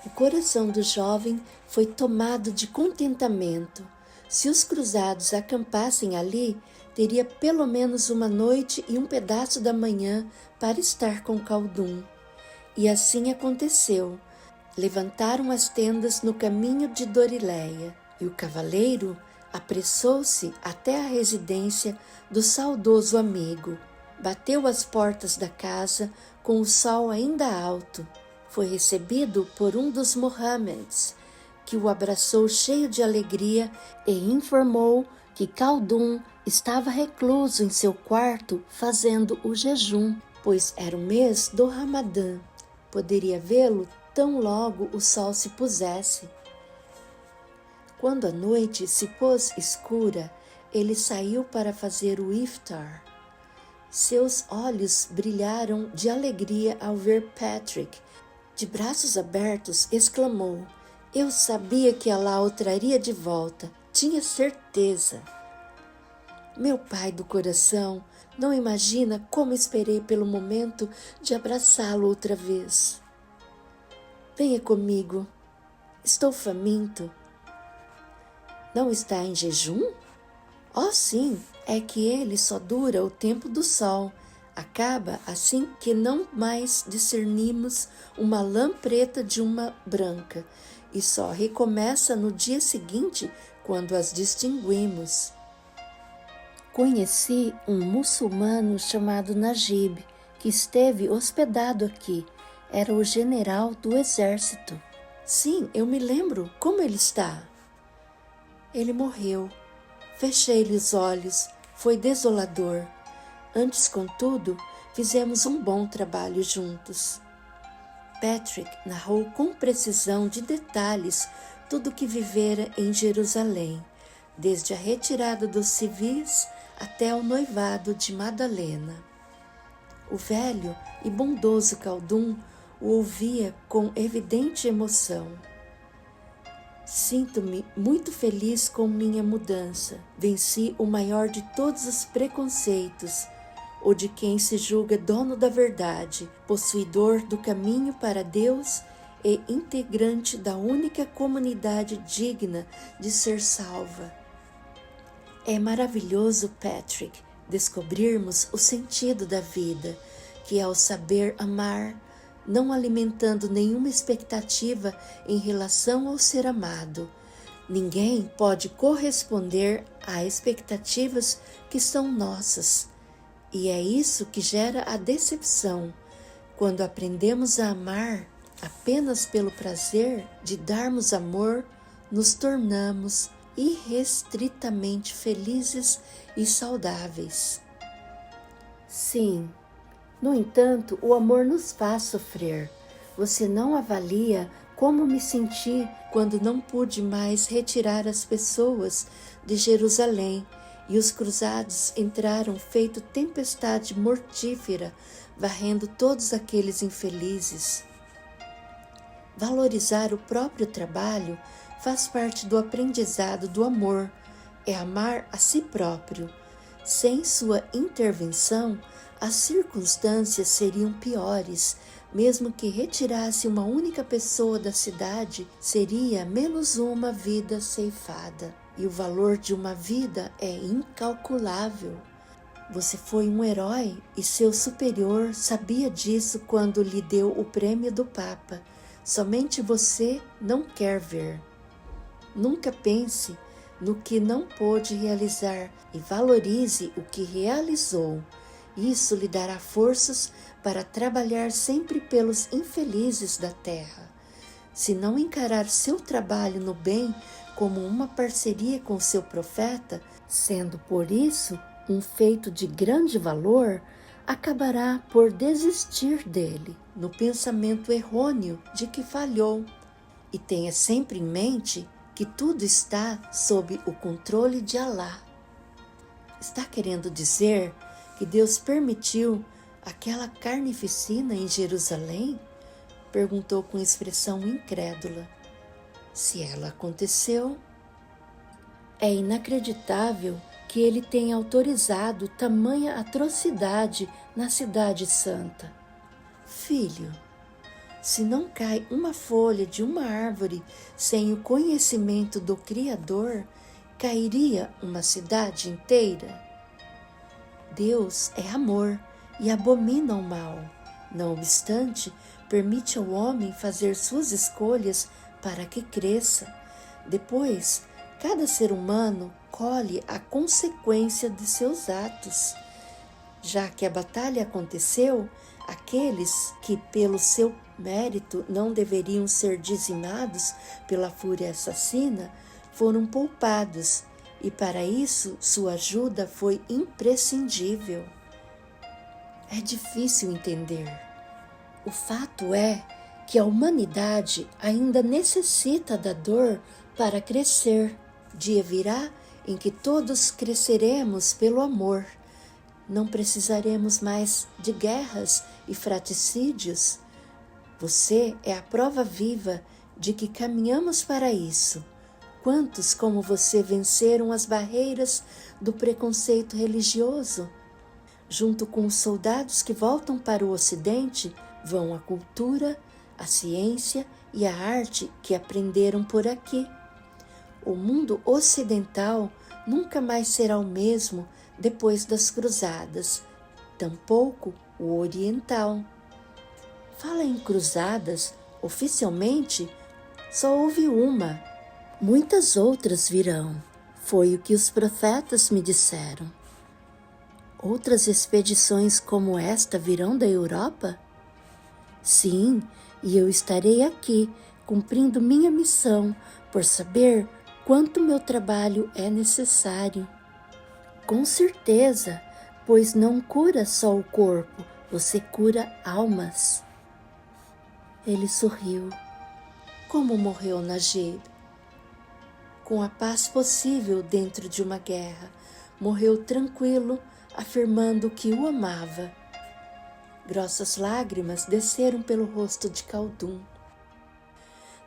O coração do jovem foi tomado de contentamento. Se os cruzados acampassem ali, teria pelo menos uma noite e um pedaço da manhã para estar com Khaldun. E assim aconteceu. Levantaram as tendas no caminho de Dorileia, e o cavaleiro apressou-se até a residência do saudoso amigo. Bateu às portas da casa com o sol ainda alto. Foi recebido por um dos Mohammeds, que o abraçou cheio de alegria e informou que Khaldun estava recluso em seu quarto fazendo o jejum, pois era o mês do Ramadã. Poderia vê-lo tão logo o sol se pusesse. Quando a noite se pôs escura, ele saiu para fazer o iftar. Seus olhos brilharam de alegria ao ver Patrick. De braços abertos, exclamou: "Eu sabia que Alá o traria de volta, tinha certeza." Meu pai do coração, não imagina como esperei pelo momento de abraçá-lo outra vez. Venha comigo, estou faminto. Não está em jejum? Oh, sim, é que ele só dura o tempo do sol. Acaba assim que não mais discernimos uma lã preta de uma branca, e só recomeça no dia seguinte, quando as distinguimos. Conheci um muçulmano chamado Najib, que esteve hospedado aqui. Era o general do exército. Sim, eu me lembro. Como ele está? Ele morreu. Fechei-lhe os olhos. Foi desolador. Antes, contudo, fizemos um bom trabalho juntos. Patrick narrou com precisão de detalhes tudo o que vivera em Jerusalém, desde a retirada dos civis até o noivado de Madalena. O velho e bondoso Khaldun o ouvia com evidente emoção. Sinto-me muito feliz com minha mudança. Venci o maior de todos os preconceitos, o de quem se julga dono da verdade, possuidor do caminho para Deus e integrante da única comunidade digna de ser salva. É maravilhoso, Patrick, descobrirmos o sentido da vida, que é o saber amar, não alimentando nenhuma expectativa em relação ao ser amado. Ninguém pode corresponder a expectativas que são nossas. E é isso que gera a decepção. Quando aprendemos a amar apenas pelo prazer de darmos amor, nos tornamos irrestritamente felizes e saudáveis. Sim, no entanto, o amor nos faz sofrer. Você não avalia como me senti quando não pude mais retirar as pessoas de Jerusalém e os cruzados entraram feito tempestade mortífera, varrendo todos aqueles infelizes. Valorizar o próprio trabalho faz parte do aprendizado do amor, é amar a si próprio. Sem sua intervenção, as circunstâncias seriam piores. Mesmo que retirasse uma única pessoa da cidade, seria menos uma vida ceifada. E o valor de uma vida é incalculável. Você foi um herói e seu superior sabia disso quando lhe deu o prêmio do Papa. Somente você não quer ver. Nunca pense no que não pôde realizar e valorize o que realizou. Isso lhe dará forças para trabalhar sempre pelos infelizes da terra. Se não encarar seu trabalho no bem como uma parceria com seu profeta, sendo por isso um feito de grande valor, acabará por desistir dele, no pensamento errôneo de que falhou. E tenha sempre em mente que tudo está sob o controle de Alá. Está querendo dizer que Deus permitiu aquela carnificina em Jerusalém? Perguntou com expressão incrédula. Se ela aconteceu, é inacreditável que ele tenha autorizado tamanha atrocidade na Cidade Santa. Filho, se não cai uma folha de uma árvore sem o conhecimento do Criador, cairia uma cidade inteira? Deus é amor e abomina o mal. Não obstante, permite ao homem fazer suas escolhas para que cresça. Depois, cada ser humano colhe a consequência de seus atos. Já que a batalha aconteceu, aqueles que, pelo seu mérito, não deveriam ser dizimados pela fúria assassina, foram poupados, e para isso sua ajuda foi imprescindível. É difícil entender. O fato é que a humanidade ainda necessita da dor para crescer. Dia virá em que todos cresceremos pelo amor. Não precisaremos mais de guerras e fratricídios. Você é a prova viva de que caminhamos para isso. Quantos como você venceram as barreiras do preconceito religioso? Junto com os soldados que voltam para o Ocidente, vão a cultura, a ciência e a arte que aprenderam por aqui. O mundo ocidental nunca mais será o mesmo depois das cruzadas, tampouco o oriental. Fala em cruzadas, oficialmente só houve uma. Muitas outras virão, foi o que os profetas me disseram. Outras expedições como esta virão da Europa? Sim, e eu estarei aqui, cumprindo minha missão, por saber quanto meu trabalho é necessário. Com certeza, pois não cura só o corpo, você cura almas. Ele sorriu. Como morreu Najib? Com a paz possível dentro de uma guerra, morreu tranquilo, afirmando que o amava. Grossas lágrimas desceram pelo rosto de Khaldun.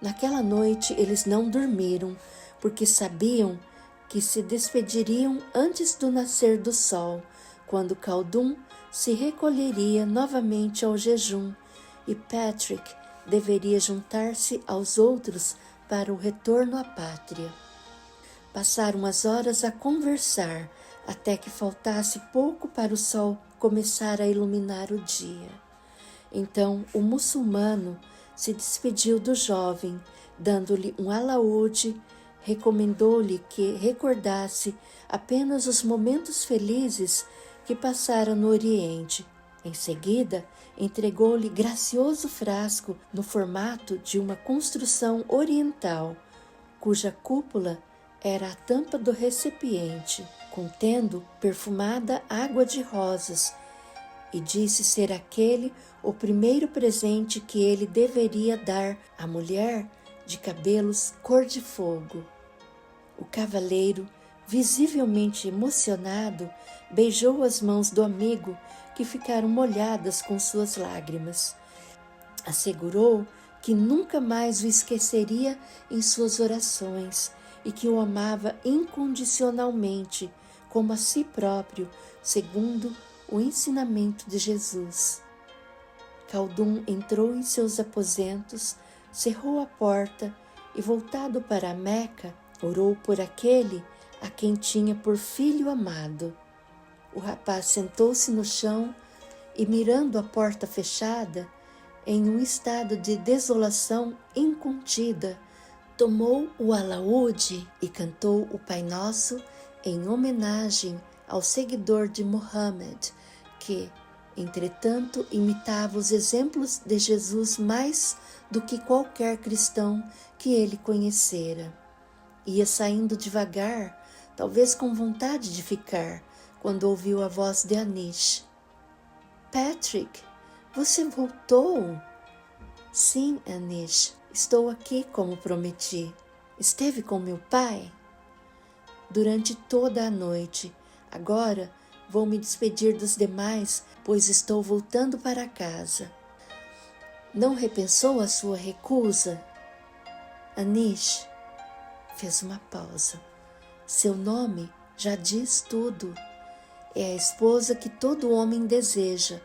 Naquela noite eles não dormiram, porque sabiam que se despediriam antes do nascer do sol, quando Khaldun se recolheria novamente ao jejum e Patrick deveria juntar-se aos outros para o retorno à pátria. Passaram as horas a conversar, até que faltasse pouco para o sol começar a iluminar o dia. Então o muçulmano se despediu do jovem, dando-lhe um alaúde, recomendou-lhe que recordasse apenas os momentos felizes que passara no Oriente. Em seguida, entregou-lhe gracioso frasco no formato de uma construção oriental, cuja cúpula era a tampa do recipiente, contendo perfumada água de rosas, e disse ser aquele o primeiro presente que ele deveria dar à mulher de cabelos cor de fogo. O cavaleiro, visivelmente emocionado, beijou as mãos do amigo, que ficaram molhadas com suas lágrimas. Assegurou que nunca mais o esqueceria em suas orações e que o amava incondicionalmente, como a si próprio, segundo o ensinamento de Jesus. Khaldun entrou em seus aposentos, cerrou a porta e, voltado para a Meca, orou por aquele a quem tinha por filho amado. O rapaz sentou-se no chão e, mirando a porta fechada, em um estado de desolação incontida, tomou o alaúde e cantou o Pai Nosso em homenagem ao seguidor de Mohammed, que, entretanto, imitava os exemplos de Jesus mais do que qualquer cristão que ele conhecera. Ia saindo devagar, talvez com vontade de ficar, quando ouviu a voz de Anish. Patrick, você voltou? Sim, Anish, estou aqui como prometi. Esteve com meu pai? Durante toda a noite. Agora vou me despedir dos demais, pois estou voltando para casa. Não repensou a sua recusa? Anish fez uma pausa. Seu nome já diz tudo. É a esposa que todo homem deseja,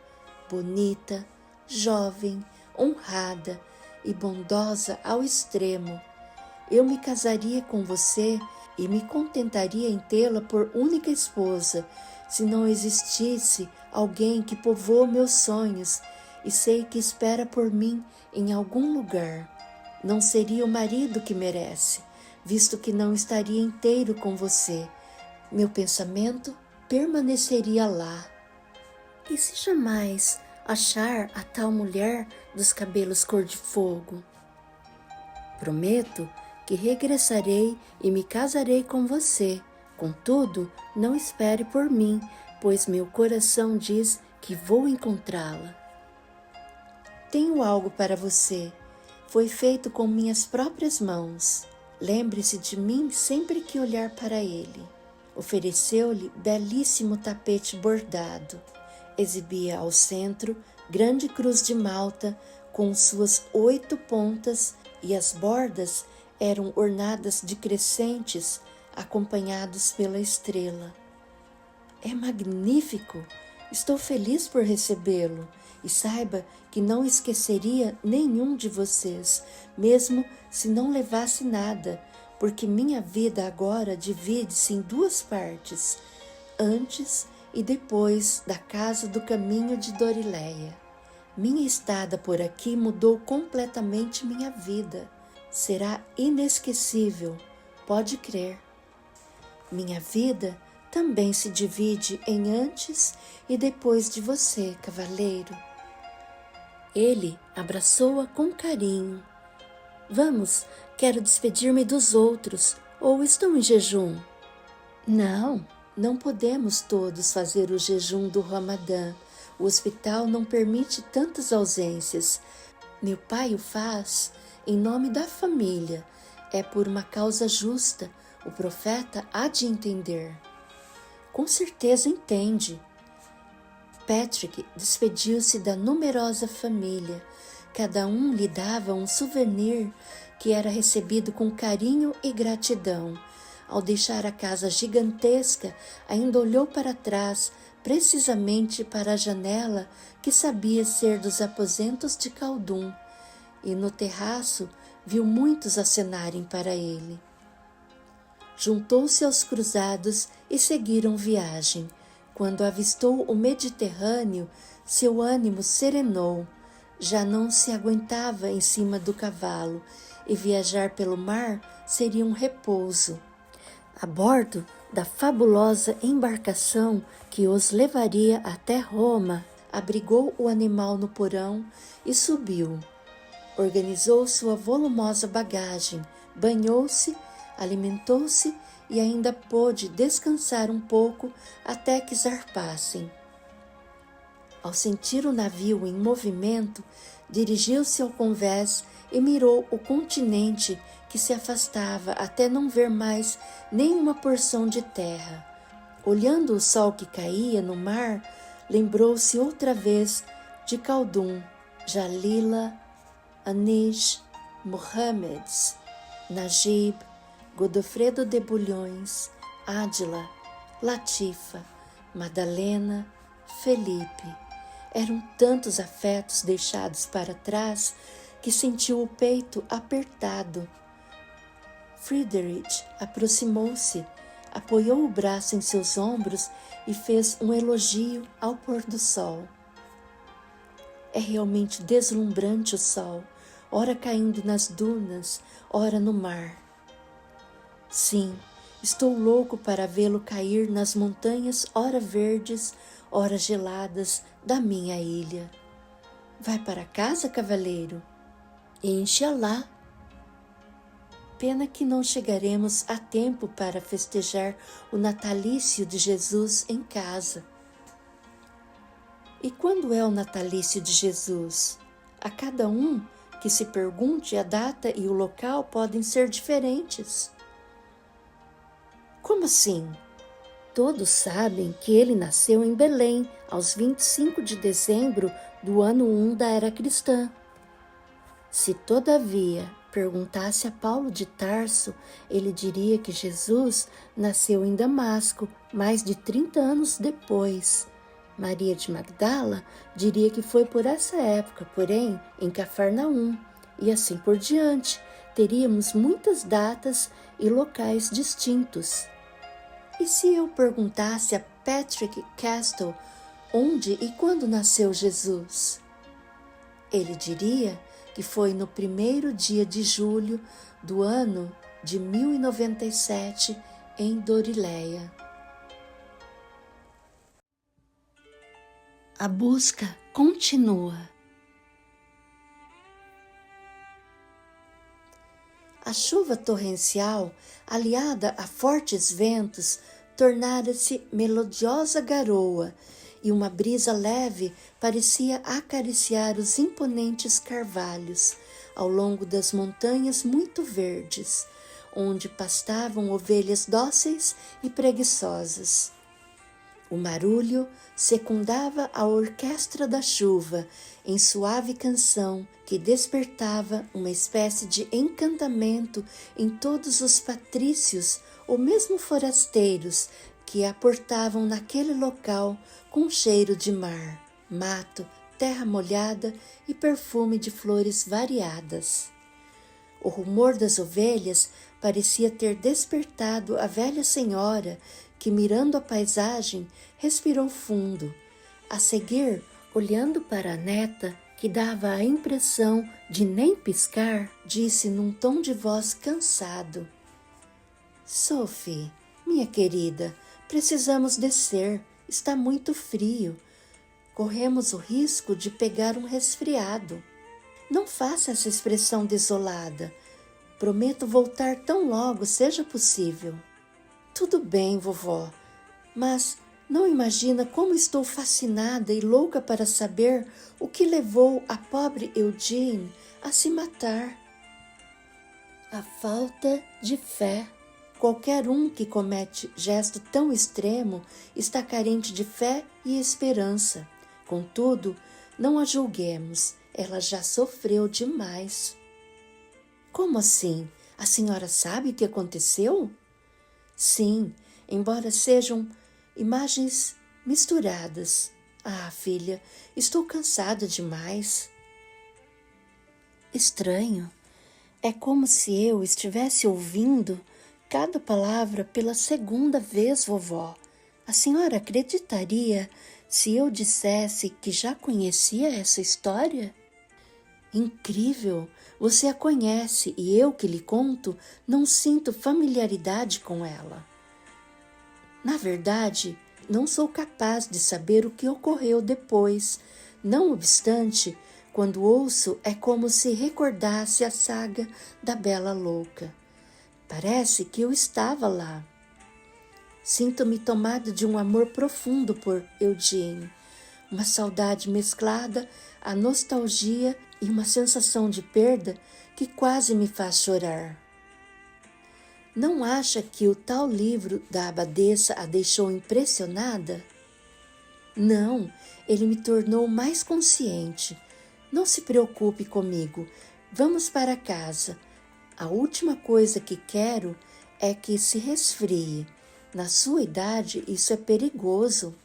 bonita, jovem, honrada e bondosa ao extremo. Eu me casaria com você e me contentaria em tê-la por única esposa, se não existisse alguém que povoa meus sonhos e sei que espera por mim em algum lugar. Não seria o marido que merece, visto que não estaria inteiro com você. Meu pensamento permaneceria lá. E se jamais achar a tal mulher dos cabelos cor de fogo? Prometo que regressarei e me casarei com você. Contudo, não espere por mim, pois meu coração diz que vou encontrá-la. Tenho algo para você. Foi feito com minhas próprias mãos. Lembre-se de mim sempre que olhar para ele. Ofereceu-lhe belíssimo tapete bordado. Exibia ao centro grande cruz de malta com suas 8 pontas e as bordas eram ornadas de crescentes acompanhados pela estrela. É magnífico! Estou feliz por recebê-lo e saiba que não esqueceria nenhum de vocês, mesmo se não levasse nada, porque minha vida agora divide-se em 2 partes, antes e depois da casa do caminho de Dorileia. Minha estada por aqui mudou completamente minha vida. Será inesquecível, pode crer. Minha vida também se divide em antes e depois de você, cavaleiro. Ele abraçou-a com carinho. Vamos, quero despedir-me dos outros, ou estão em jejum? Não, não podemos todos fazer o jejum do Ramadã. O hospital não permite tantas ausências. Meu pai o faz em nome da família. É por uma causa justa. O profeta há de entender. Com certeza entende. Patrick despediu-se da numerosa família. Cada um lhe dava um souvenir que era recebido com carinho e gratidão. Ao deixar a casa gigantesca, ainda olhou para trás, precisamente para a janela que sabia ser dos aposentos de Khaldun, e no terraço viu muitos acenarem para ele. Juntou-se aos cruzados e seguiram viagem. Quando avistou o Mediterrâneo, seu ânimo serenou. Já não se aguentava em cima do cavalo, e viajar pelo mar seria um repouso. A bordo da fabulosa embarcação que os levaria até Roma, abrigou o animal no porão e subiu. Organizou sua volumosa bagagem, banhou-se, alimentou-se e ainda pôde descansar um pouco até que zarpassem. Ao sentir o navio em movimento, dirigiu-se ao convés e mirou o continente que se afastava até não ver mais nenhuma porção de terra. Olhando o sol que caía no mar, lembrou-se outra vez de Khaldun, Jalila, Anish, Mohammed, Najib, Godofredo de Bulhões, Ádila, Latifa, Madalena, Felipe. Eram tantos afetos deixados para trás que sentiu o peito apertado. Friedrich aproximou-se, apoiou o braço em seus ombros e fez um elogio ao pôr do sol. É realmente deslumbrante o sol, ora caindo nas dunas, ora no mar. Sim, estou louco para vê-lo cair nas montanhas ora verdes, ora geladas da minha ilha. Vai para casa, cavaleiro? Inxalá. Pena que não chegaremos a tempo para festejar o natalício de Jesus em casa. E quando é o natalício de Jesus? A cada um que se pergunte, a data e o local podem ser diferentes. Como assim? Todos sabem que ele nasceu em Belém, aos 25 de dezembro do ano 1 da era cristã. Se, todavia, perguntasse a Paulo de Tarso, ele diria que Jesus nasceu em Damasco, mais de 30 anos depois. Maria de Magdala diria que foi por essa época, porém, em Cafarnaum, e assim por diante. Teríamos muitas datas e locais distintos. E se eu perguntasse a Patrick Castle onde e quando nasceu Jesus? Ele diria que foi no 1º dia de julho do ano de 1097 em Dorileia. A busca continua. A chuva torrencial, aliada a fortes ventos, tornara-se melodiosa garoa, e uma brisa leve parecia acariciar os imponentes carvalhos ao longo das montanhas muito verdes, onde pastavam ovelhas dóceis e preguiçosas. O marulho secundava a orquestra da chuva em suave canção que despertava uma espécie de encantamento em todos os patrícios ou mesmo forasteiros que aportavam naquele local com cheiro de mar, mato, terra molhada e perfume de flores variadas. O rumor das ovelhas parecia ter despertado a velha senhora que, mirando a paisagem, respirou fundo. A seguir, olhando para a neta, que dava a impressão de nem piscar, disse num tom de voz cansado: Sophie, minha querida, precisamos descer, está muito frio. Corremos o risco de pegar um resfriado. Não faça essa expressão desolada. Prometo voltar tão logo seja possível. Tudo bem, vovó, mas não imagina como estou fascinada e louca para saber o que levou a pobre Eugene a se matar. A falta de fé. Qualquer um que comete gesto tão extremo está carente de fé e esperança. Contudo, não a julguemos, ela já sofreu demais. Como assim? A senhora sabe o que aconteceu? Sim, embora sejam imagens misturadas. Ah, filha, estou cansada demais. Estranho. É como se eu estivesse ouvindo cada palavra pela segunda vez, vovó. A senhora acreditaria se eu dissesse que já conhecia essa história? Incrível! Você a conhece e eu que lhe conto não sinto familiaridade com ela. Na verdade, não sou capaz de saber o que ocorreu depois. Não obstante, quando ouço é como se recordasse a saga da Bela Louca. Parece que eu estava lá. Sinto-me tomada de um amor profundo por Eugene, uma saudade mesclada à nostalgia e uma sensação de perda que quase me faz chorar. Não acha que o tal livro da abadesa a deixou impressionada? Não, ele me tornou mais consciente. Não se preocupe comigo, vamos para casa. A última coisa que quero é que se resfrie. Na sua idade, isso é perigoso.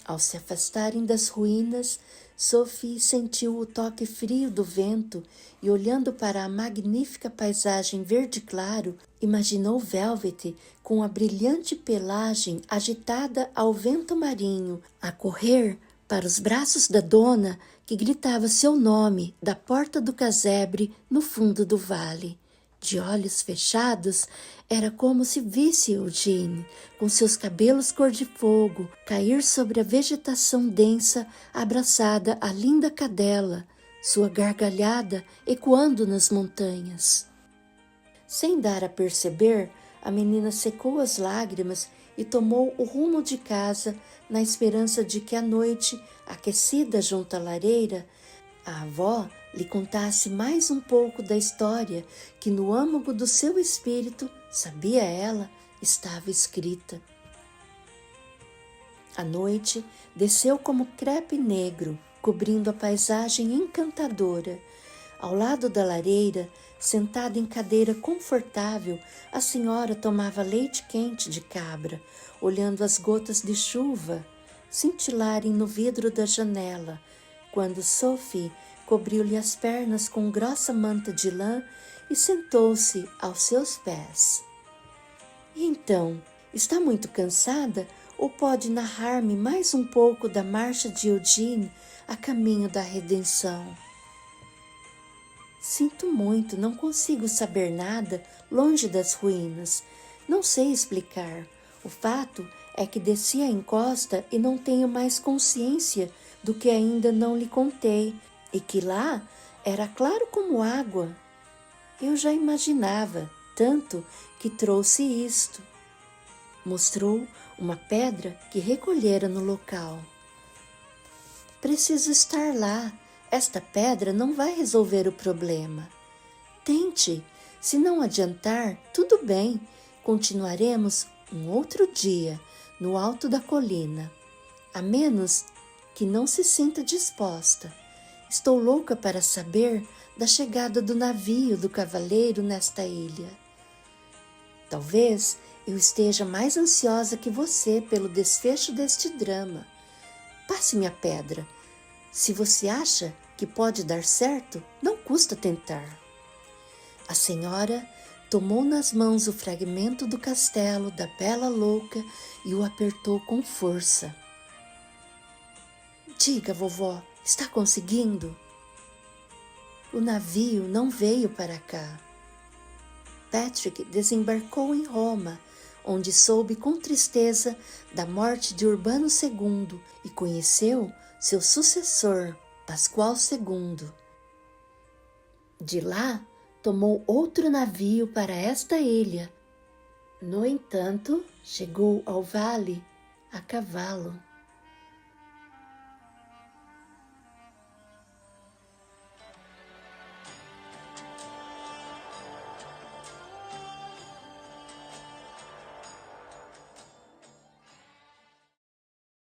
Ao se afastarem das ruínas, Sophie sentiu o toque frio do vento e, olhando para a magnífica paisagem verde claro, imaginou Velvet com a brilhante pelagem agitada ao vento marinho, a correr para os braços da dona que gritava seu nome da porta do casebre no fundo do vale. De olhos fechados, era como se visse Eugene, com seus cabelos cor de fogo, cair sobre a vegetação densa, abraçada à linda cadela, sua gargalhada ecoando nas montanhas. Sem dar a perceber, a menina secou as lágrimas e tomou o rumo de casa, na esperança de que à noite, aquecida junto à lareira, a avó lhe contasse mais um pouco da história que no âmago do seu espírito, sabia ela, estava escrita. A noite desceu como crepe negro, cobrindo a paisagem encantadora. Ao lado da lareira, sentada em cadeira confortável, a senhora tomava leite quente de cabra, olhando as gotas de chuva cintilarem no vidro da janela, quando Sophie cobriu-lhe as pernas com grossa manta de lã e sentou-se aos seus pés. E então, está muito cansada ou pode narrar-me mais um pouco da marcha de Eugene a caminho da redenção? Sinto muito, não consigo saber nada longe das ruínas. Não sei explicar. O fato é que desci a encosta e não tenho mais consciência do que ainda não lhe contei, e que lá era claro como água. Eu já imaginava, tanto que trouxe isto. Mostrou uma pedra que recolhera no local. Preciso estar lá. Esta pedra não vai resolver o problema. Tente. Se não adiantar, tudo bem. Continuaremos um outro dia, no alto da colina. A menos que não se sinta disposta. Estou louca para saber da chegada do navio do cavaleiro nesta ilha. Talvez eu esteja mais ansiosa que você pelo desfecho deste drama. Passe-me a pedra. Se você acha que pode dar certo, não custa tentar. A senhora tomou nas mãos o fragmento do castelo da bela louca e o apertou com força. Diga, vovó, está conseguindo? O navio não veio para cá. Patrick desembarcou em Roma, onde soube com tristeza da morte de Urbano II e conheceu seu sucessor, Pascoal II. De lá, tomou outro navio para esta ilha. No entanto, chegou ao vale a cavalo.